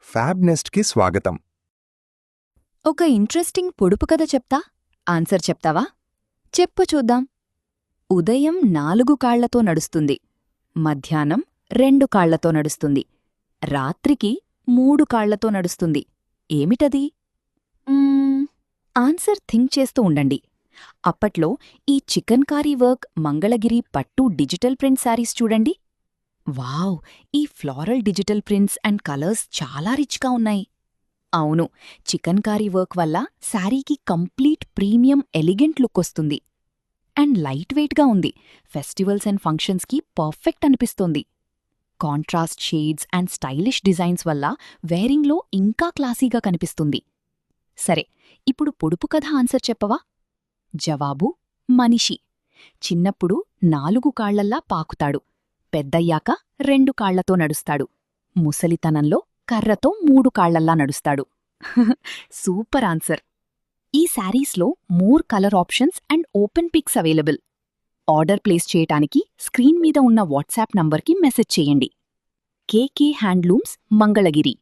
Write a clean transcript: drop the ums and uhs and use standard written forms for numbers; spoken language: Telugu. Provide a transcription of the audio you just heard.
ఫ్యాబ్ నెస్ట్కి స్వాగతం. ఒక ఇంట్రెస్టింగ్ పొడుపు కథ చెప్తా, ఆన్సర్ చెప్తావా? చెప్పు చూద్దాం. ఉదయం 4 కాళ్లతో నడుస్తుంది, మధ్యాహ్నం 2 కాళ్లతో నడుస్తుంది, రాత్రికి 3 కాళ్లతో నడుస్తుంది. ఏమిటది? ఆన్సర్ థింక్ చేస్తూ ఉండండి. అప్పట్లో ఈ చికెన్ కారీ వర్క్, మంగళగిరి పట్టు డిజిటల్ ప్రింట్ శారీస్ చూడండి. వావ్, ఈ floral digital prints and colours చాలా రిచ్గా ఉన్నాయి. అవును, చికెన్ కారీ వర్క్ వల్ల శారీకి కంప్లీట్ ప్రీమియం ఎలిగెంట్ లుక్ వస్తుంది. అండ్ లైట్ వెయిట్గా ఉంది, ఫెస్టివల్స్ అండ్ ఫంక్షన్స్కి పర్ఫెక్ట్ అనిపిస్తోంది. Contrast shades and stylish designs వల్ల వేరింగ్లో ఇంకా క్లాసీగా కనిపిస్తుంది. సరే, ఇప్పుడు పొడుపు కథ ఆన్సర్ చెప్పవా? జవాబు మనిషి. చిన్నప్పుడు 4 కాళ్లల్లా పాకుతాడు, పెద్దయ్యాక 2 కాళ్లతో నడుస్తాడు, ముసలితనంలో కర్రతో 3 కాళ్లల్లా నడుస్తాడు. Super answer. ఈ శారీస్లో more colour options and open pics available. Order place చేయటానికి స్క్రీన్ మీద ఉన్న వాట్సాప్ నంబర్కి మెసేజ్ చేయండి. KK handlooms, Mangalagiri.